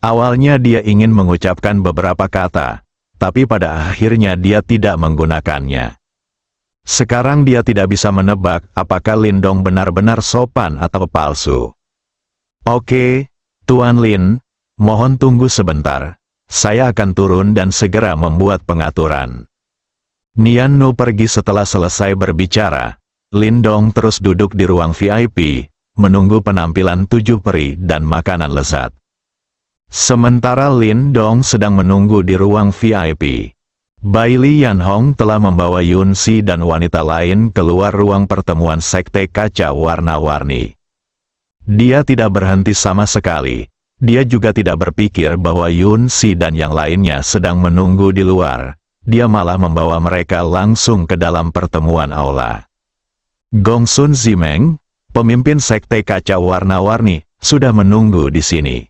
Awalnya dia ingin mengucapkan beberapa kata, tapi pada akhirnya dia tidak menggunakannya. Sekarang dia tidak bisa menebak apakah Lindong benar-benar sopan atau palsu. Oke, Tuan Lin, mohon tunggu sebentar. Saya akan turun dan segera membuat pengaturan. Nian Nu pergi setelah selesai berbicara. Lindong terus duduk di ruang VIP, menunggu penampilan 7 peri dan makanan lezat. Sementara Lindong sedang menunggu di ruang VIP. Bailey Yanhong telah membawa Yun Si dan wanita lain keluar ruang pertemuan sekte kaca warna-warni. Dia tidak berhenti sama sekali. Dia juga tidak berpikir bahwa Yun Si dan yang lainnya sedang menunggu di luar. Dia malah membawa mereka langsung ke dalam pertemuan aula. Gongsun Zimeng, pemimpin sekte kaca warna-warni, sudah menunggu di sini.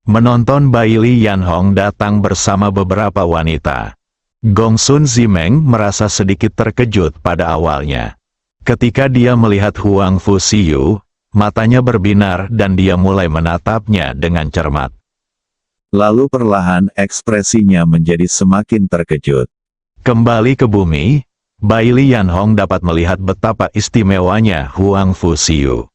Menonton Bailey Yanhong datang bersama beberapa wanita. Gongsun Zimeng merasa sedikit terkejut pada awalnya. Ketika dia melihat Huang Fusiyu, matanya berbinar dan dia mulai menatapnya dengan cermat. Lalu perlahan ekspresinya menjadi semakin terkejut. Kembali ke bumi, Bailey Yanhong dapat melihat betapa istimewanya Huang Fusiyu.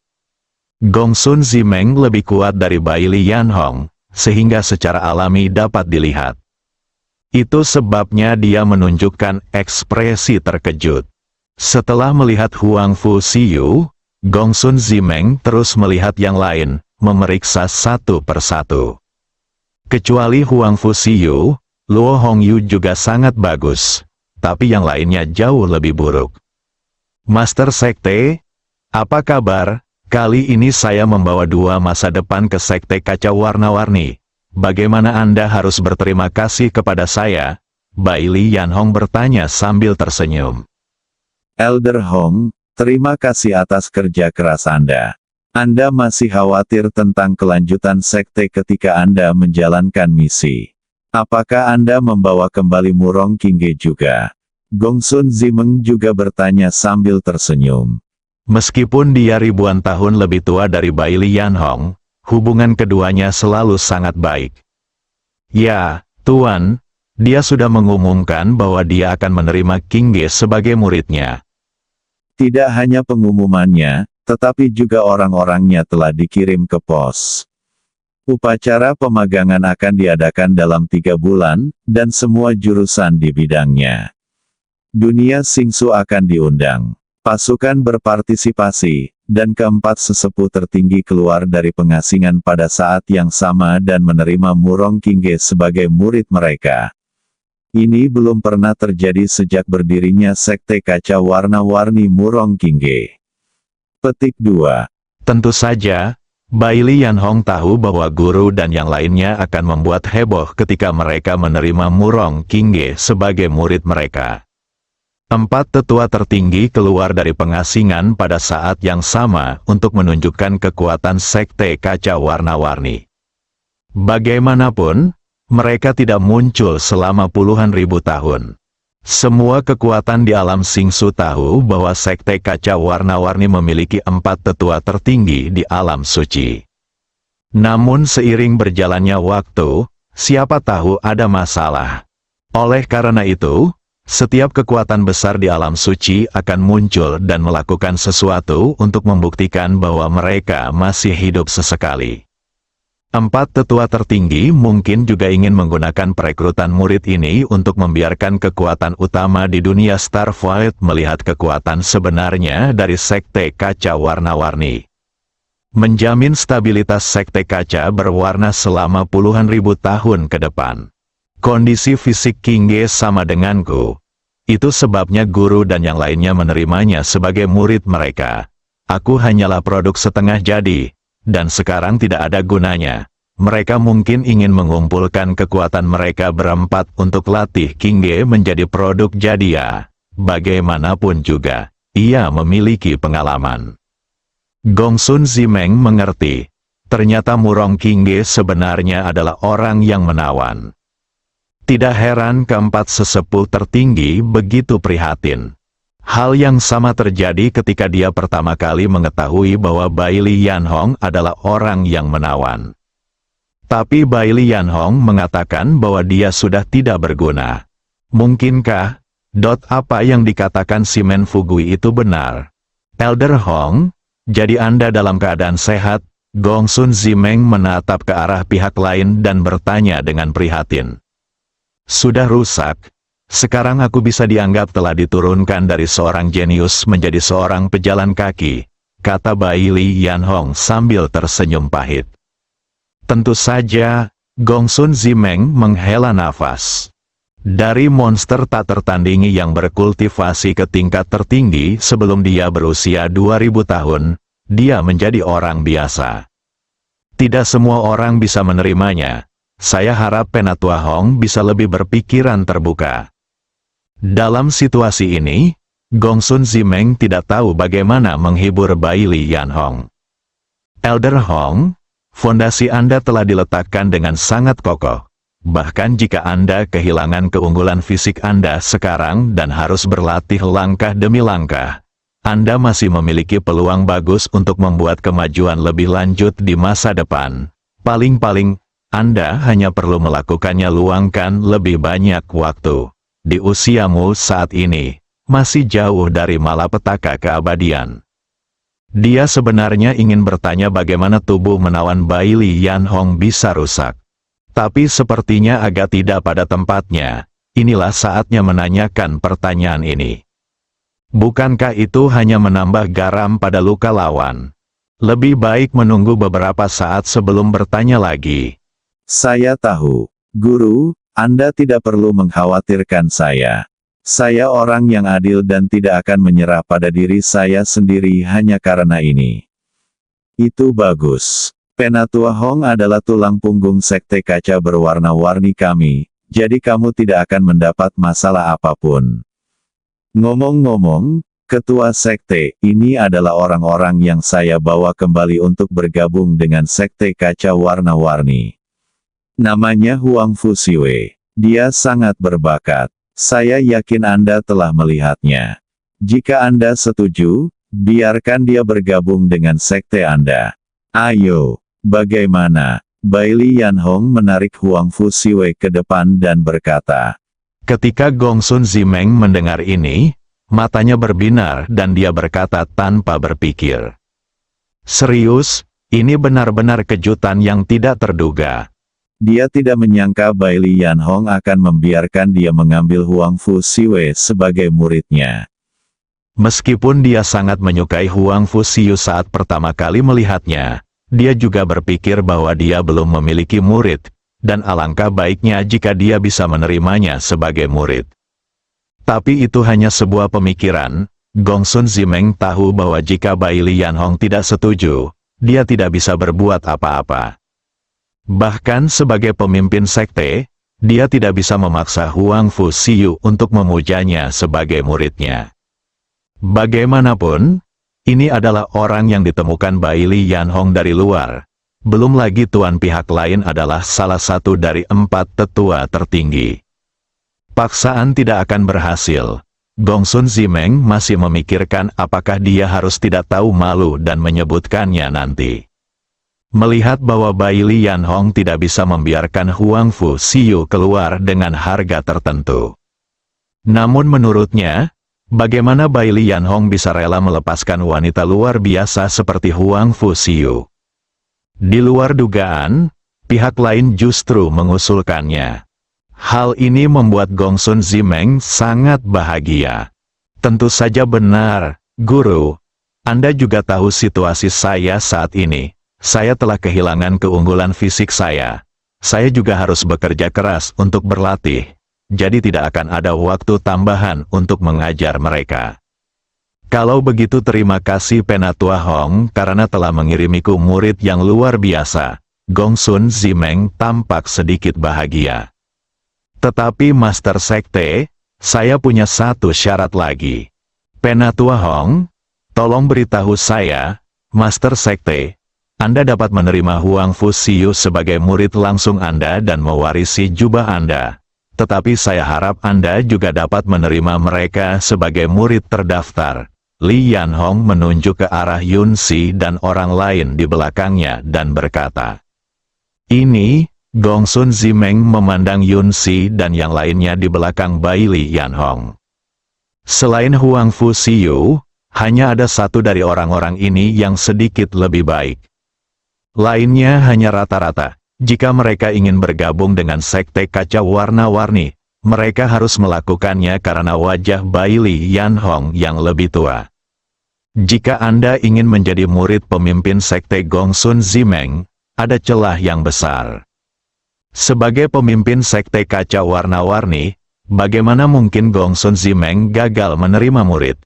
Gongsun Zimeng lebih kuat dari Bailey Yanhong, sehingga secara alami dapat dilihat. Itu sebabnya dia menunjukkan ekspresi terkejut. Setelah melihat Huang Fusiyu, Gongsun Zimeng terus melihat yang lain, memeriksa satu persatu. Kecuali Huang Fusiyu, Luo Hongyu juga sangat bagus, tapi yang lainnya jauh lebih buruk. Master Sekte, apa kabar? Kali ini saya membawa 2 masa depan ke Sekte Kaca Warna-Warni. Bagaimana Anda harus berterima kasih kepada saya? Bailey Yanhong bertanya sambil tersenyum. Elder Hong, terima kasih atas kerja keras Anda. Anda masih khawatir tentang kelanjutan sekte ketika Anda menjalankan misi. Apakah Anda membawa kembali Murong Qingge juga? Gongsun Zimeng juga bertanya sambil tersenyum. Meskipun dia ribuan tahun lebih tua dari Bailey Yanhong, hubungan keduanya selalu sangat baik. Ya, Tuan, dia sudah mengumumkan bahwa dia akan menerima Qingge sebagai muridnya. Tidak hanya pengumumannya, tetapi juga orang-orangnya telah dikirim ke pos. Upacara pemagangan akan diadakan dalam 3 bulan, dan semua jurusan di bidangnya. Dunia Xingsu akan diundang. Pasukan berpartisipasi, dan keempat sesepuh tertinggi keluar dari pengasingan pada saat yang sama dan menerima Murong Qingge sebagai murid mereka. Ini belum pernah terjadi sejak berdirinya Sekte Kaca Warna-Warni Murong Qingge. Petik 2. Tentu saja, Bailey Yanhong tahu bahwa guru dan yang lainnya akan membuat heboh ketika mereka menerima Murong Qingge sebagai murid mereka. 4 tetua tertinggi keluar dari pengasingan pada saat yang sama untuk menunjukkan kekuatan Sekte Kaca Warna-Warni. Bagaimanapun, mereka tidak muncul selama puluhan ribu tahun. Semua kekuatan di alam Xingsu tahu bahwa Sekte Kaca Warna-Warni memiliki 4 tetua tertinggi di alam suci. Namun seiring berjalannya waktu, siapa tahu ada masalah. Oleh karena itu, setiap kekuatan besar di alam suci akan muncul dan melakukan sesuatu untuk membuktikan bahwa mereka masih hidup sesekali. 4 tetua tertinggi mungkin juga ingin menggunakan perekrutan murid ini untuk membiarkan kekuatan utama di dunia Starfield melihat kekuatan sebenarnya dari Sekte Kaca Warna-Warni. Menjamin stabilitas Sekte Kaca berwarna selama puluhan ribu tahun ke depan. Kondisi fisik Qingge sama denganku. Itu sebabnya guru dan yang lainnya menerimanya sebagai murid mereka. Aku hanyalah produk setengah jadi, dan sekarang tidak ada gunanya. Mereka mungkin ingin mengumpulkan kekuatan mereka berempat untuk latih Qingge menjadi produk jadi ya. bagaimanapun juga, ia memiliki pengalaman. Gongsun Zimeng mengerti, ternyata Murong Qingge sebenarnya adalah orang yang menawan. Tidak heran keempat sesepuh tertinggi begitu prihatin. Hal yang sama terjadi ketika dia pertama kali mengetahui bahwa Bai Li Yanhong adalah orang yang menawan. Tapi Bai Li Yanhong mengatakan bahwa dia sudah tidak berguna. Mungkinkah, apa yang dikatakan si Men Fugui itu benar? Elder Hong, jadi Anda dalam keadaan sehat? Gongsun Zimeng menatap ke arah pihak lain dan bertanya dengan prihatin. Sudah rusak. Sekarang aku bisa dianggap telah diturunkan dari seorang jenius menjadi seorang pejalan kaki, kata Bai Li Yanhong sambil tersenyum pahit. Tentu saja, Gongsun Zimeng menghela nafas. Dari monster tak tertandingi yang berkultivasi ke tingkat tertinggi sebelum dia berusia 2000 tahun, dia menjadi orang biasa. Tidak semua orang bisa menerimanya. Saya harap Penatua Hong bisa lebih berpikiran terbuka. Dalam situasi ini, Gongsun Zimeng tidak tahu bagaimana menghibur Bai Li Yanhong. Elder Hong, fondasi Anda telah diletakkan dengan sangat kokoh. Bahkan jika Anda kehilangan keunggulan fisik Anda sekarang dan harus berlatih langkah demi langkah, Anda masih memiliki peluang bagus untuk membuat kemajuan lebih lanjut di masa depan. Paling-paling, Anda hanya perlu melakukannya luangkan lebih banyak waktu. Di usiamu saat ini, masih jauh dari malapetaka keabadian. Dia sebenarnya ingin bertanya bagaimana tubuh menawan Bai Li Yanhong bisa rusak. Tapi sepertinya agak tidak pada tempatnya. Inilah saatnya menanyakan pertanyaan ini. Bukankah itu hanya menambah garam pada luka lawan? Lebih baik menunggu beberapa saat sebelum bertanya lagi. Saya tahu, Guru, Anda tidak perlu mengkhawatirkan saya. Saya orang yang adil dan tidak akan menyerah pada diri saya sendiri hanya karena ini. Itu bagus. Penatua Hong adalah tulang punggung sekte kaca berwarna-warni kami, jadi kamu tidak akan mendapat masalah apapun. Ngomong-ngomong, ketua sekte ini adalah orang-orang yang saya bawa kembali untuk bergabung dengan sekte kaca warna-warni. Namanya Huang Fusiwei. Dia sangat berbakat. Saya yakin Anda telah melihatnya. Jika Anda setuju, biarkan dia bergabung dengan sekte Anda. Ayo. Bagaimana? Bai Li Yanhong menarik Huang Fusiwei ke depan dan berkata. Ketika Gongsun Zimeng mendengar ini, matanya berbinar dan dia berkata tanpa berpikir. Serius, ini benar-benar kejutan yang tidak terduga. Dia tidak menyangka Bai Li Yanhong akan membiarkan dia mengambil Huang Fusiwei sebagai muridnya. Meskipun dia sangat menyukai Huang Fusiu saat pertama kali melihatnya, dia juga berpikir bahwa dia belum memiliki murid, dan alangkah baiknya jika dia bisa menerimanya sebagai murid. Tapi itu hanya sebuah pemikiran. Gongsun Zimeng tahu bahwa jika Bai Li Yanhong tidak setuju, dia tidak bisa berbuat apa-apa. Bahkan sebagai pemimpin sekte, dia tidak bisa memaksa Huang Fusiu untuk memujanya sebagai muridnya. Bagaimanapun, ini adalah orang yang ditemukan Bai Li Yanhong dari luar. Belum lagi tuan pihak lain adalah salah satu dari 4 tetua tertinggi. Paksaan tidak akan berhasil. Gongsun Zimeng masih memikirkan apakah dia harus tidak tahu malu dan menyebutkannya nanti. Melihat bahwa Bai Li Yanhong tidak bisa membiarkan Huang Fusiu keluar dengan harga tertentu. Namun menurutnya, bagaimana Bai Li Yanhong bisa rela melepaskan wanita luar biasa seperti Huang Fusiu? Di luar dugaan, pihak lain justru mengusulkannya. Hal ini membuat Gongsun Zimeng sangat bahagia. Tentu saja benar, Guru. Anda juga tahu situasi saya saat ini. Saya telah kehilangan keunggulan fisik saya. Saya juga harus bekerja keras untuk berlatih. Jadi tidak akan ada waktu tambahan untuk mengajar mereka. Kalau begitu terima kasih Penatua Hong karena telah mengirimiku murid yang luar biasa. Gongsun Zimeng tampak sedikit bahagia. Tetapi Master Sekte, Saya punya satu syarat lagi. Penatua Hong, tolong beritahu saya, Master Sekte, Anda dapat menerima Huang Fu Siu sebagai murid langsung Anda dan mewarisi jubah Anda. Tetapi saya harap Anda juga dapat menerima mereka sebagai murid terdaftar. Li Yanhong menunjuk ke arah Yun Si dan orang lain di belakangnya dan berkata, "Ini," Gongsun Zimeng memandang Yun Si dan yang lainnya di belakang Bai Li Yanhong. Selain Huang Fu Siu, hanya ada satu dari orang-orang ini yang sedikit lebih baik. Lainnya hanya rata-rata. Jika mereka ingin bergabung dengan sekte kaca warna-warni, mereka harus melakukannya karena wajah Bai Li Yanhong yang lebih tua. Jika Anda ingin menjadi murid pemimpin sekte Gongsun Zimeng, ada celah yang besar. Sebagai pemimpin sekte kaca warna-warni, bagaimana mungkin Gongsun Zimeng gagal menerima murid?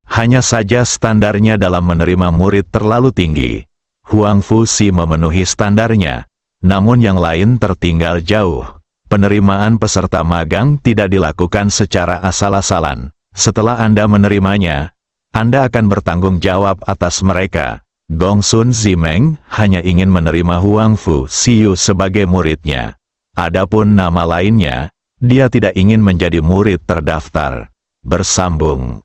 Hanya saja standarnya dalam menerima murid terlalu tinggi. Huang Fu Si memenuhi standarnya, namun yang lain tertinggal jauh. Penerimaan peserta magang tidak dilakukan secara asal-asalan. Setelah Anda menerimanya, Anda akan bertanggung jawab atas mereka. Gongsun Zimeng hanya ingin menerima Huang Fu Siu sebagai muridnya. Adapun nama lainnya, dia tidak ingin menjadi murid terdaftar. Bersambung.